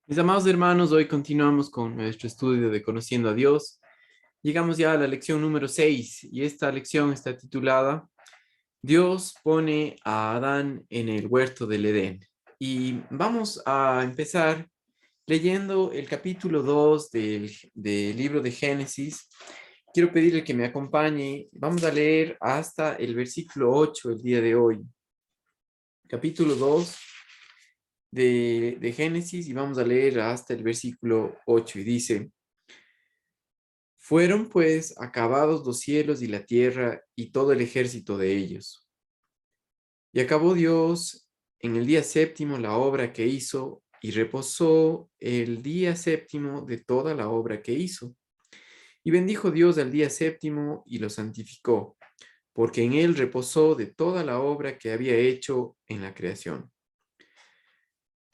Mis amados hermanos, hoy continuamos con nuestro estudio de Conociendo a Dios. Llegamos ya a la lección número 6 y esta lección está titulada Dios pone a Adán en el huerto del Edén. Y vamos a empezar leyendo el capítulo 2 del libro de Génesis. Quiero pedirle que me acompañe. Vamos a leer hasta el versículo 8 el día de hoy. Capítulo 2 de Génesis y vamos a leer hasta el versículo 8 y dice: Fueron pues acabados los cielos y la tierra y todo el ejército de ellos. Y acabó Dios en el día séptimo la obra que hizo y reposó el día séptimo de toda la obra que hizo. Y bendijo Dios al día séptimo y lo santificó, porque en él reposó de toda la obra que había hecho en la creación.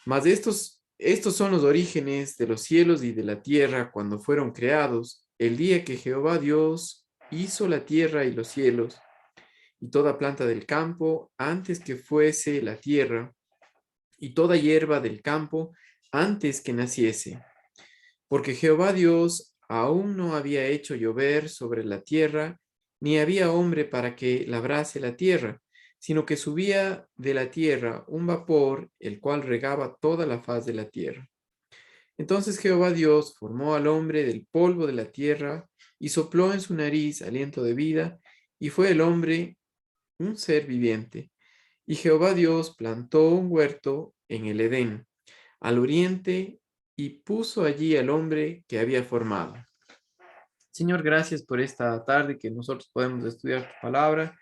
Mas estos son los orígenes de los cielos y de la tierra cuando fueron creados, el día que Jehová Dios hizo la tierra y los cielos, y toda planta del campo antes que fuese la tierra, y toda hierba del campo antes que naciese. Porque Jehová Dios aún no había hecho llover sobre la tierra, ni había hombre para que labrase la tierra, sino que subía de la tierra un vapor, el cual regaba toda la faz de la tierra. Entonces Jehová Dios formó al hombre del polvo de la tierra y sopló en su nariz aliento de vida, y fue el hombre un ser viviente. Y Jehová Dios plantó un huerto en el Edén, al oriente, y puso allí al hombre que había formado. Señor, gracias por esta tarde que nosotros podemos estudiar tu palabra.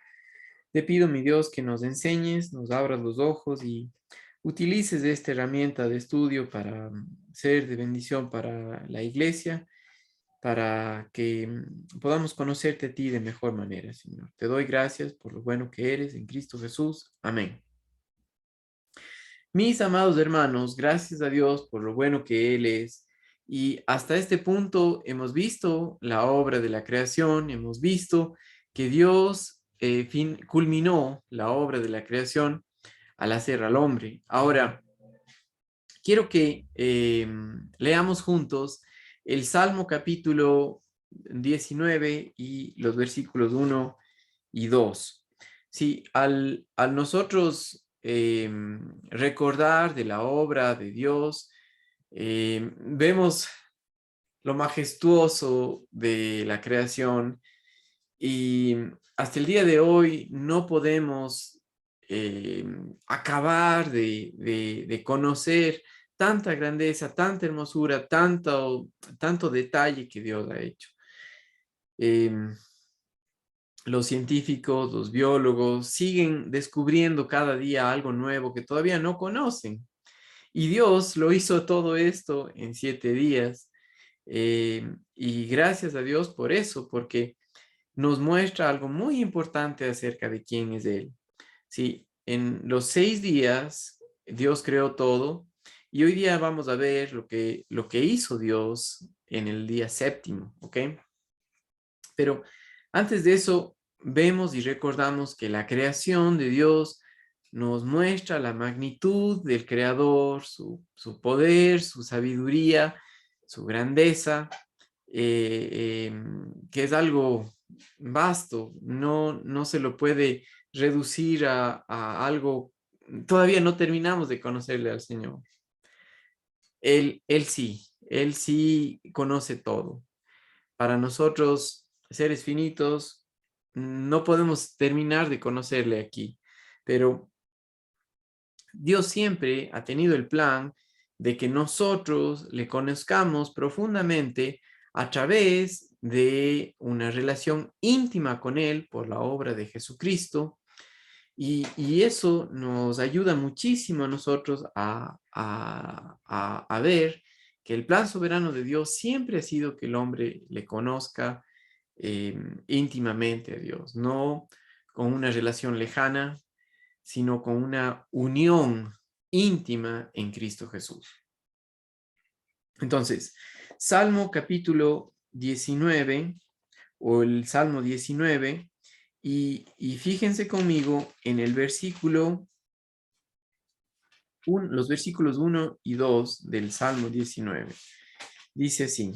Te pido, mi Dios, que nos enseñes, nos abras los ojos y utilices esta herramienta de estudio para ser de bendición para la iglesia, para que podamos conocerte a ti de mejor manera, Señor. Te doy gracias por lo bueno que eres en Cristo Jesús. Amén. Mis amados hermanos, gracias a Dios por lo bueno que Él es. Y hasta este punto hemos visto la obra de la creación, hemos visto que Dios culminó la obra de la creación al hacer al hombre. Ahora, quiero que leamos juntos el Salmo capítulo 19 y los versículos 1 y 2. Sí, al nosotros recordar de la obra de Dios, vemos lo majestuoso de la creación y hasta el día de hoy no podemos acabar de conocer tanta grandeza, tanta hermosura, tanto detalle que Dios ha hecho. Em, los científicos, los biólogos siguen descubriendo cada día algo nuevo que todavía no conocen. Y Dios lo hizo todo esto en 7 días. Y gracias a Dios por eso, porque nos muestra algo muy importante acerca de quién es Él. Sí, en los 6 días Dios creó todo y hoy día vamos a ver lo que hizo Dios en el día séptimo, ¿ok? Pero antes de eso, vemos y recordamos que la creación de Dios nos muestra la magnitud del Creador, su poder, su sabiduría, su grandeza, que es algo vasto, no se lo puede reducir a algo, todavía no terminamos de conocerle al Señor. Él sí conoce todo. Para nosotros, seres finitos, no podemos terminar de conocerle aquí, pero Dios siempre ha tenido el plan de que nosotros le conozcamos profundamente a través de una relación íntima con Él por la obra de Jesucristo. Y eso nos ayuda muchísimo a nosotros a ver que el plan soberano de Dios siempre ha sido que el hombre le conozca íntimamente a Dios, no con una relación lejana, sino con una unión íntima en Cristo Jesús. Entonces, Salmo capítulo 19 o el Salmo 19, y fíjense conmigo en el versículo los versículos 1 y 2 del Salmo 19. Dice así: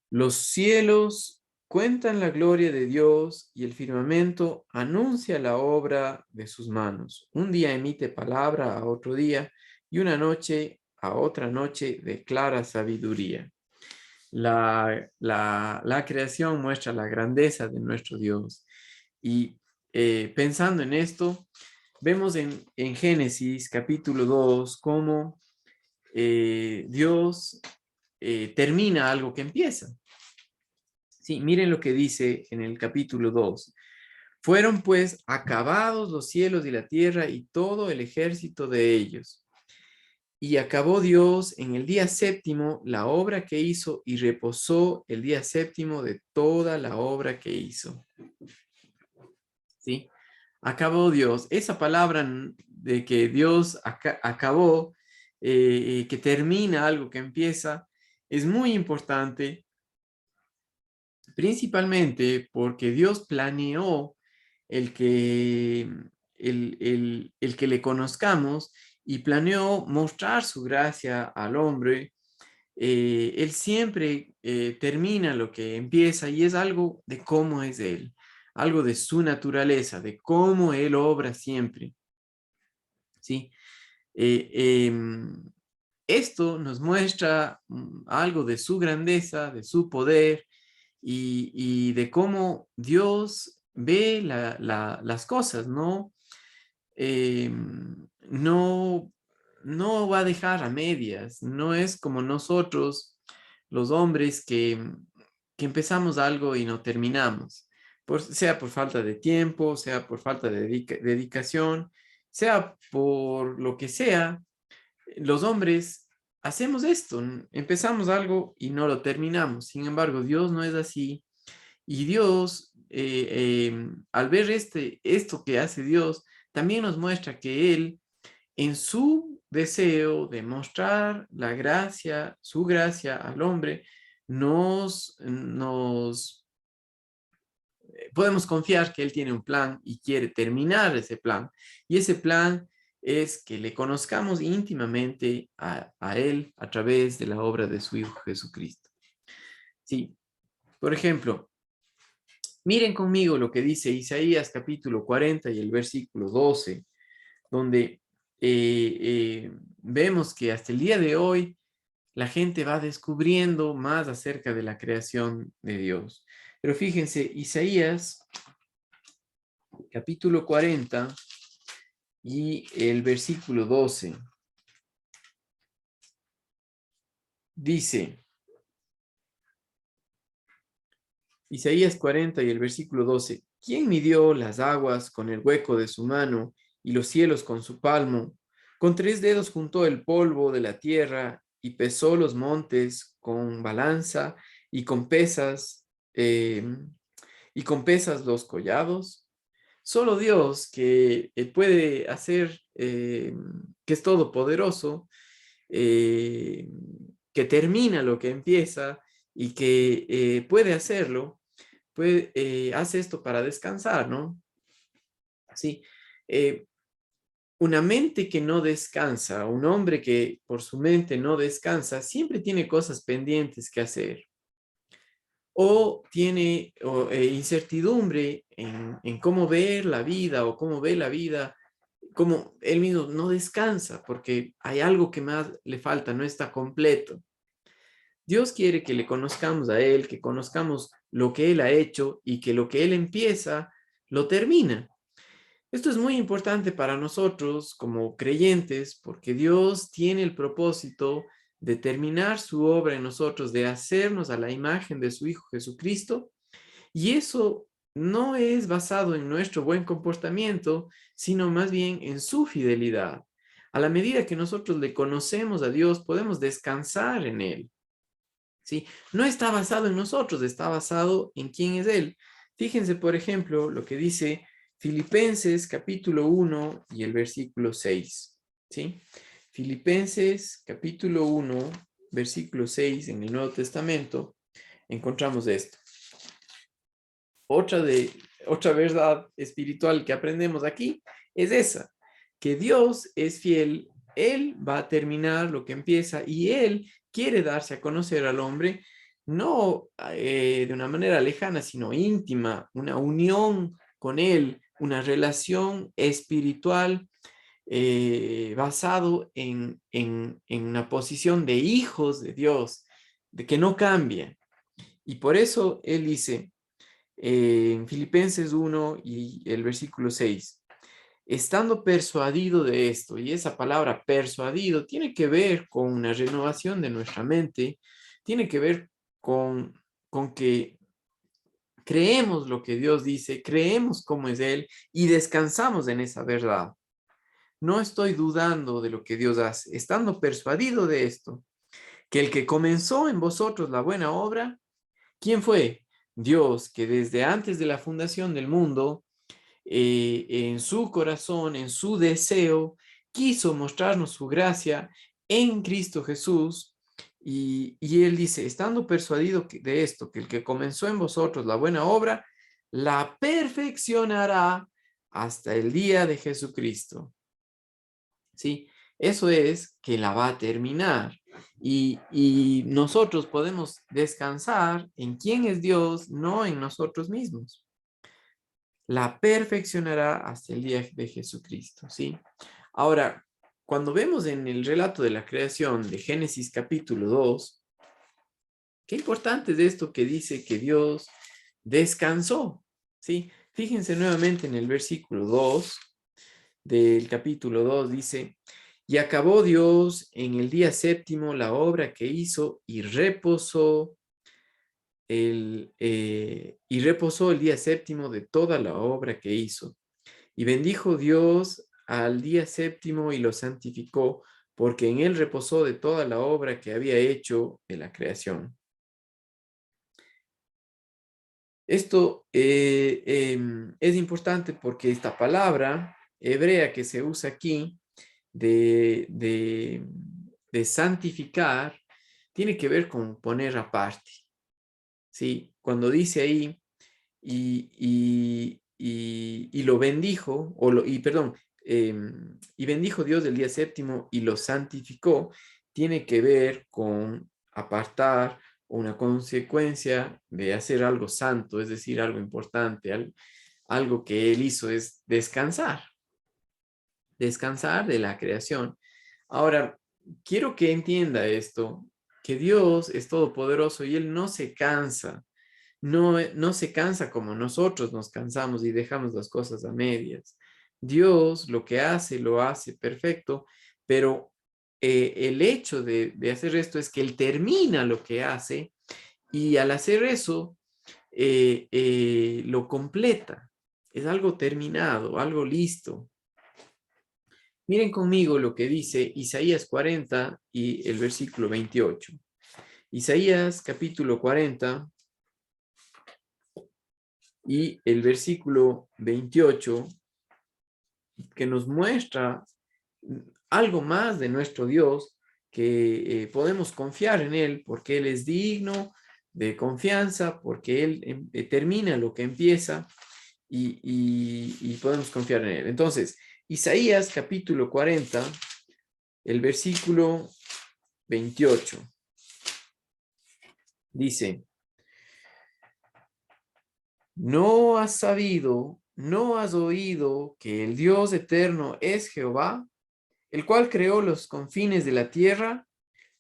los cielos cuentan la gloria de Dios y el firmamento anuncia la obra de sus manos. Un día emite palabra a otro día y una noche a otra noche declara sabiduría. La creación muestra la grandeza de nuestro Dios. Y pensando en esto, vemos en Génesis capítulo 2 cómo Dios termina algo que empieza. Sí, miren lo que dice en el capítulo 2. Fueron pues acabados los cielos y la tierra y todo el ejército de ellos. Y acabó Dios en el día séptimo la obra que hizo y reposó el día séptimo de toda la obra que hizo. ¿Sí? Acabó Dios. Esa palabra de que Dios acabó, que termina algo que empieza, es muy importante, principalmente porque Dios planeó el que, el que le conozcamos y planeó mostrar su gracia al hombre. Él siempre termina lo que empieza y es algo de cómo es Él, algo de su naturaleza, de cómo Él obra siempre. ¿Sí? Esto nos muestra algo de su grandeza, de su poder y de cómo Dios ve las cosas, ¿no? No, no va a dejar a medias, no es como nosotros, los hombres, que empezamos algo y no terminamos, sea por falta de tiempo, sea por falta de dedicación, sea por lo que sea, los hombres hacemos esto, empezamos algo y no lo terminamos. Sin embargo, Dios no es así y Dios, al ver esto que hace Dios, también nos muestra que Él, en su deseo de mostrar la gracia, su gracia al hombre, nos podemos confiar que Él tiene un plan y quiere terminar ese plan. Y ese plan es que le conozcamos íntimamente a Él a través de la obra de su Hijo Jesucristo. Sí, por ejemplo, miren conmigo lo que dice Isaías capítulo 40 y el versículo 12, donde vemos que hasta el día de hoy la gente va descubriendo más acerca de la creación de Dios. Pero fíjense, Isaías capítulo 40 y el versículo 12 dice, Isaías 40 y el versículo 12, ¿quién midió las aguas con el hueco de su mano y los cielos con su palmo? Con 3 dedos juntó el polvo de la tierra y pesó los montes con balanza y con pesas, los collados. Solo Dios, que puede hacer, que es todopoderoso, eh, que termina lo que empieza y que puede hacerlo, hace esto para descansar, ¿no? Sí. Una mente que no descansa, un hombre que por su mente no descansa, siempre tiene cosas pendientes que hacer. O tiene incertidumbre en cómo ver la vida o cómo ve la vida, como él mismo no descansa porque hay algo que más le falta, no está completo. Dios quiere que le conozcamos a Él, que conozcamos lo que Él ha hecho y que lo que Él empieza, lo termina. Esto es muy importante para nosotros como creyentes porque Dios tiene el propósito de terminar su obra en nosotros, de hacernos a la imagen de su Hijo Jesucristo, y eso no es basado en nuestro buen comportamiento, sino más bien en su fidelidad. A la medida que nosotros le conocemos a Dios, podemos descansar en Él. ¿Sí? No está basado en nosotros, está basado en quién es Él. Fíjense, por ejemplo, lo que dice Filipenses capítulo 1 y el versículo 6. ¿Sí? Filipenses capítulo 1, versículo 6 en el Nuevo Testamento, encontramos esto. otra verdad espiritual que aprendemos aquí es esa, que Dios es fiel, Él va a terminar lo que empieza y Él quiere darse a conocer al hombre, no de una manera lejana, sino íntima, una unión con Él, una relación espiritual basado en una posición de hijos de Dios, de que no cambia. Y por eso Él dice, en Filipenses 1 y el versículo 6, estando persuadido de esto, y esa palabra persuadido tiene que ver con una renovación de nuestra mente, tiene que ver con que creemos lo que Dios dice, creemos cómo es Él y descansamos en esa verdad. No estoy dudando de lo que Dios hace, estando persuadido de esto, que el que comenzó en vosotros la buena obra, ¿quién fue? Dios, que desde antes de la fundación del mundo, en su corazón, en su deseo, quiso mostrarnos su gracia en Cristo Jesús. Y Él dice, estando persuadido de esto, que el que comenzó en vosotros la buena obra, la perfeccionará hasta el día de Jesucristo. ¿Sí? Eso es que la va a terminar. Y nosotros podemos descansar en quién es Dios, no en nosotros mismos. La perfeccionará hasta el día de Jesucristo, ¿sí? Ahora, cuando vemos en el relato de la creación de Génesis capítulo 2, qué importante es esto que dice que Dios descansó, ¿sí? Fíjense nuevamente en el versículo 2 del capítulo 2, dice, y acabó Dios en el día séptimo la obra que hizo y reposó el día séptimo de toda la obra que hizo. Y bendijo Dios al día séptimo y lo santificó, porque en él reposó de toda la obra que había hecho de la creación. Esto es importante porque esta palabra hebrea que se usa aquí de santificar tiene que ver con poner aparte. ¿Sí? Cuando dice ahí y lo bendijo, perdón, y bendijo Dios del día séptimo y lo santificó, tiene que ver con apartar una consecuencia de hacer algo santo, es decir, algo importante, algo que él hizo es descansar de la creación. Ahora, quiero que entienda esto, que Dios es todopoderoso y Él no se cansa, no se cansa como nosotros nos cansamos y dejamos las cosas a medias. Dios lo que hace, lo hace perfecto, pero el hecho de hacer esto es que Él termina lo que hace y al hacer eso, lo completa. Es algo terminado, algo listo. Miren conmigo lo que dice Isaías 40 y el versículo 28. Isaías capítulo 40 y el versículo 28, que nos muestra algo más de nuestro Dios, que podemos confiar en Él porque Él es digno de confianza, porque Él termina lo que empieza y podemos confiar en Él. Entonces, Isaías capítulo 40, el versículo 28, dice, ¿no has sabido, no has oído que el Dios eterno es Jehová, el cual creó los confines de la tierra?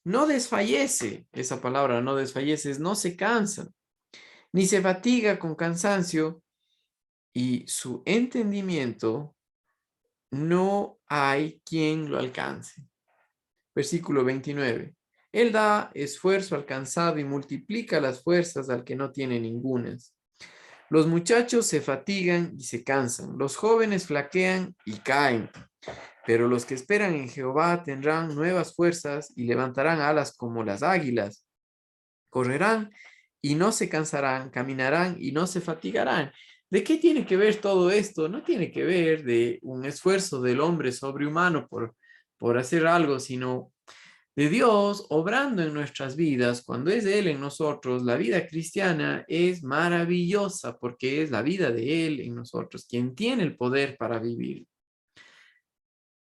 No desfallece, esa palabra no desfallece, no se cansa, ni se fatiga con cansancio, y su entendimiento no hay quien lo alcance. Versículo 29. Él da esfuerzo al cansado y multiplica las fuerzas al que no tiene ningunas. Los muchachos se fatigan y se cansan, los jóvenes flaquean y caen, pero los que esperan en Jehová tendrán nuevas fuerzas y levantarán alas como las águilas. Correrán y no se cansarán, caminarán y no se fatigarán. ¿De qué tiene que ver todo esto? No tiene que ver de un esfuerzo del hombre sobrehumano por hacer algo, sino de Dios obrando en nuestras vidas, cuando es Él en nosotros, la vida cristiana es maravillosa porque es la vida de Él en nosotros, quien tiene el poder para vivir.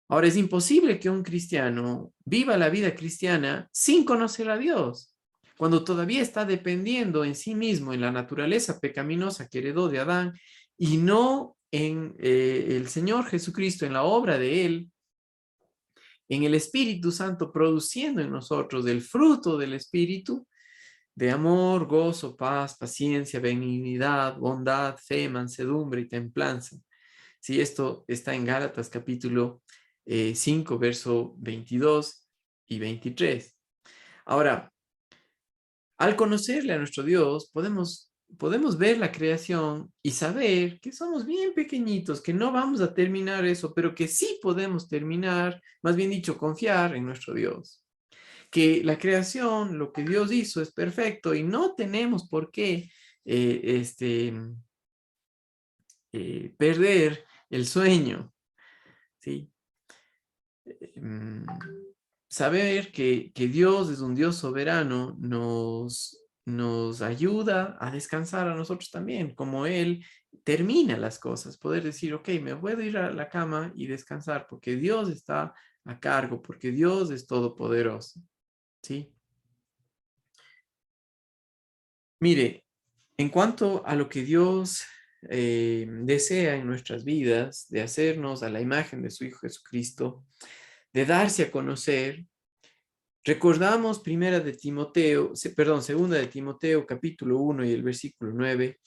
Ahora, es imposible que un cristiano viva la vida cristiana sin conocer a Dios, cuando todavía está dependiendo en sí mismo, en la naturaleza pecaminosa que heredó de Adán, y no en el Señor Jesucristo, en la obra de Él, en el Espíritu Santo produciendo en nosotros el fruto del Espíritu de amor, gozo, paz, paciencia, benignidad, bondad, fe, mansedumbre y templanza. Sí, esto está en Gálatas capítulo 5, verso 22 y 23. Ahora, al conocerle a nuestro Dios, podemos ver la creación y saber que somos bien pequeñitos, que no vamos a terminar eso, pero que sí podemos terminar, más bien dicho, confiar en nuestro Dios. Que la creación, lo que Dios hizo es perfecto y no tenemos por qué eh, este, perder el sueño, ¿sí? Mm, Saber que Dios es un Dios soberano nos ayuda a descansar a nosotros también, como Él termina las cosas, poder decir, ok, me puedo ir a la cama y descansar porque Dios está a cargo, porque Dios es todopoderoso, ¿sí? Mire, en cuanto a lo que Dios desea en nuestras vidas, de hacernos a la imagen de su Hijo Jesucristo, de darse a conocer, recordamos segunda de Timoteo, capítulo 1 y el versículo 9,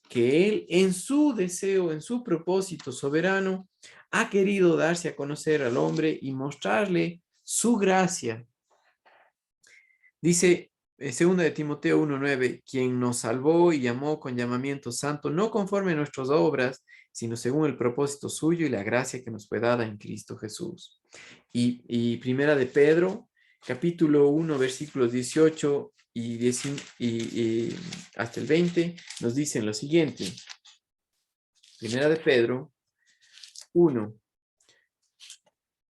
que Él en su deseo, en su propósito soberano, ha querido darse a conocer al hombre y mostrarle su gracia. Dice, segunda de Timoteo 1:9, quien nos salvó y llamó con llamamiento santo, no conforme a nuestras obras, sino según el propósito suyo y la gracia que nos fue dada en Cristo Jesús. Y primera de Pedro, capítulo 1, versículos 18 y hasta el 20, nos dicen lo siguiente. Primera de Pedro 1.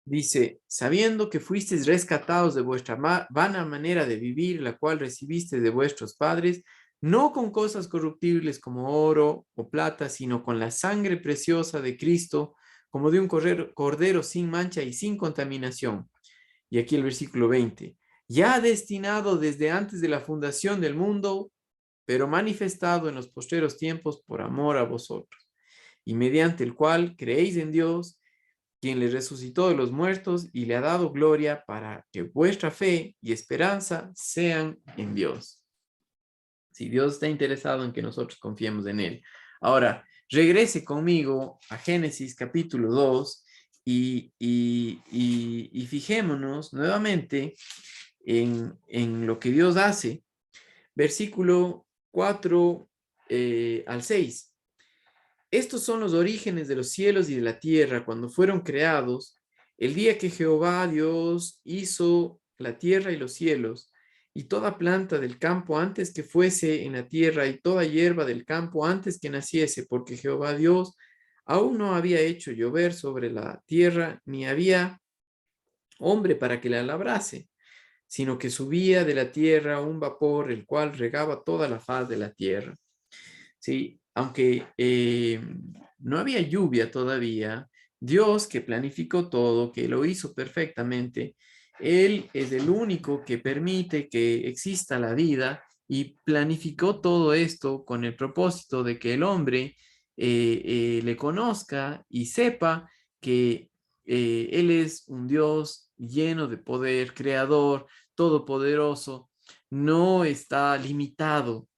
Dice, sabiendo que fuisteis rescatados de vuestra vana manera de vivir, la cual recibisteis de vuestros padres, no con cosas corruptibles como oro o plata, sino con la sangre preciosa de Cristo, como de un cordero sin mancha y sin contaminación. Y aquí el versículo 20, ya destinado desde antes de la fundación del mundo, pero manifestado en los postreros tiempos por amor a vosotros, y mediante el cual creéis en Dios, quien le resucitó de los muertos y le ha dado gloria para que vuestra fe y esperanza sean en Dios. Si Dios está interesado en que nosotros confiemos en Él. Ahora, regrese conmigo a Génesis capítulo 2 y fijémonos nuevamente en lo que Dios hace. Versículo 4 al 6. Estos son los orígenes de los cielos y de la tierra cuando fueron creados, el día que Jehová Dios hizo la tierra y los cielos, y toda planta del campo antes que fuese en la tierra, y toda hierba del campo antes que naciese, porque Jehová Dios aún no había hecho llover sobre la tierra, ni había hombre para que la labrase, sino que subía de la tierra un vapor, el cual regaba toda la faz de la tierra. Sí, aunque no había lluvia todavía, Dios que planificó todo, que lo hizo perfectamente, Él es el único que permite que exista la vida y planificó todo esto con el propósito de que el hombre le conozca y sepa que Él es un Dios lleno de poder, creador, todopoderoso, no está limitado.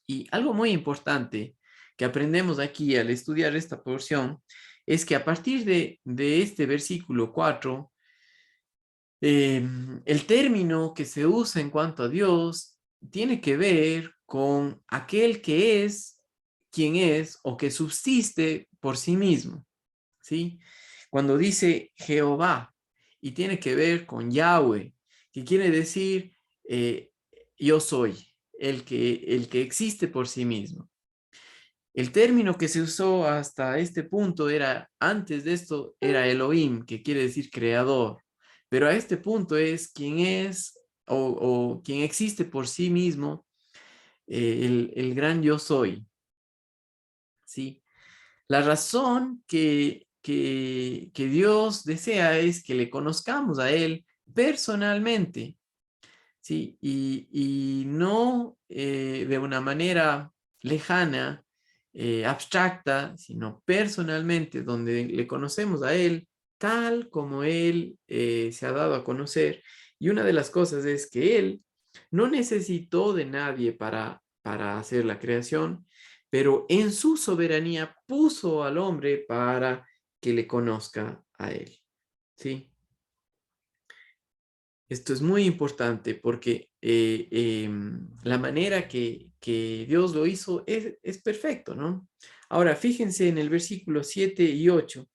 Y algo muy importante que aprendemos aquí al estudiar esta porción es que a partir de este versículo 4, el término que se usa en cuanto a Dios tiene que ver con aquel que es, quien es o que subsiste por sí mismo, ¿sí? Cuando dice Jehová y tiene que ver con Yahweh, que quiere decir yo soy, el que existe por sí mismo. El término que se usó hasta este punto era, antes de esto, era Elohim, que quiere decir creador. pero a este punto es quien es o quien existe por sí mismo, el gran yo soy, ¿sí? La razón que Dios desea es que le conozcamos a Él personalmente, ¿sí? Y no de una manera lejana, abstracta, sino personalmente, donde le conocemos a Él tal como Él se ha dado a conocer. Y una de las cosas es que Él no necesitó de nadie para hacer la creación, pero en su soberanía puso al hombre para que le conozca a Él, ¿sí? Esto es muy importante porque la manera que Dios lo hizo es perfecto, ¿no? Ahora, fíjense en el versículo 7 y 8.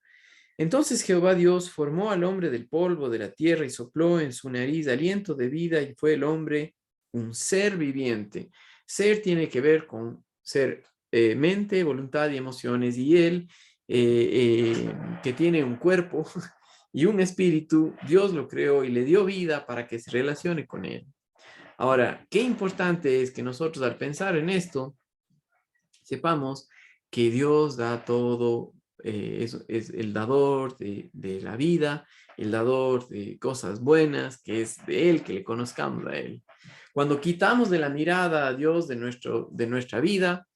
Entonces Jehová Dios formó al hombre del polvo de la tierra y sopló en su nariz aliento de vida y fue el hombre un ser viviente. Ser tiene que ver con ser mente, voluntad y emociones y él que tiene un cuerpo y un espíritu, Dios lo creó y le dio vida para que se relacione con él. Ahora, qué importante es que nosotros al pensar en esto, sepamos que Dios da todo, es el dador de la vida, el dador de cosas buenas, que es de Él, que le conozcamos a Él. Cuando quitamos de la mirada a Dios de nuestra vida,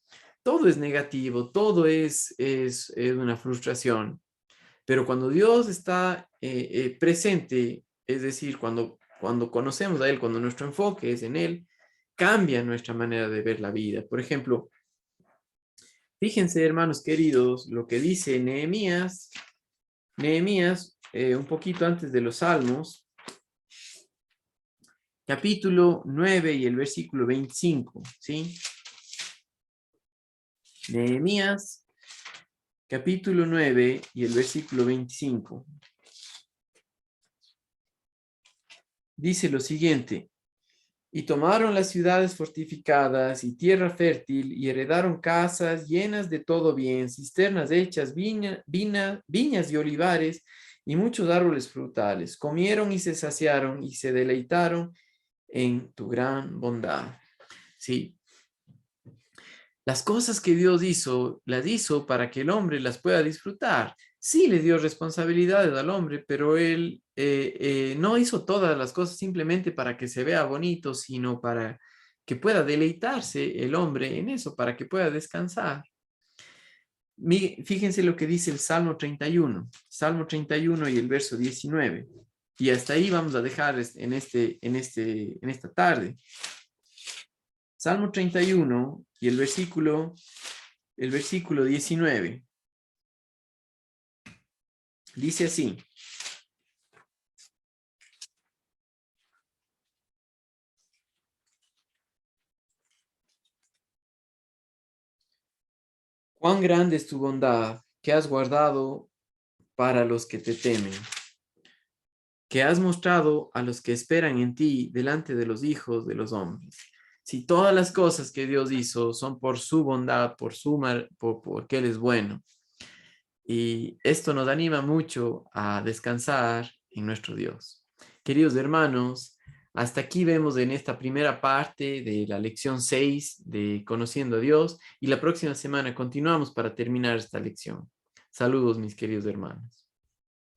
todo es negativo, todo es una frustración. Pero cuando Dios está presente, es decir, cuando conocemos a Él, cuando nuestro enfoque es en Él, cambia nuestra manera de ver la vida. Por ejemplo, fíjense, hermanos queridos, lo que dice Nehemías, un poquito antes de los Salmos, capítulo 9 y el versículo 25, ¿sí? Nehemías, capítulo 9 y el versículo 25. Dice lo siguiente: y tomaron las ciudades fortificadas y tierra fértil, y heredaron casas llenas de todo bien, cisternas hechas, viñas y olivares, y muchos árboles frutales. Comieron y se saciaron y se deleitaron en tu gran bondad. Sí, las cosas que Dios hizo, las hizo para que el hombre las pueda disfrutar. Sí le dio responsabilidades al hombre, pero él no hizo todas las cosas simplemente para que se vea bonito, sino para que pueda deleitarse el hombre en eso, para que pueda descansar. Fíjense lo que dice el Salmo 31, Salmo 31 y el verso 19. Y hasta ahí vamos a dejar en esta tarde. Salmo 31 y el versículo 19. Dice así: cuán grande es tu bondad que has guardado para los que te temen, que has mostrado a los que esperan en ti delante de los hijos de los hombres. Si todas las cosas que Dios hizo son por su bondad, porque Él es bueno. Y esto nos anima mucho a descansar en nuestro Dios. Queridos hermanos, hasta aquí vemos en esta primera parte de la lección 6 de Conociendo a Dios y la próxima semana continuamos para terminar esta lección. Saludos, mis queridos hermanos.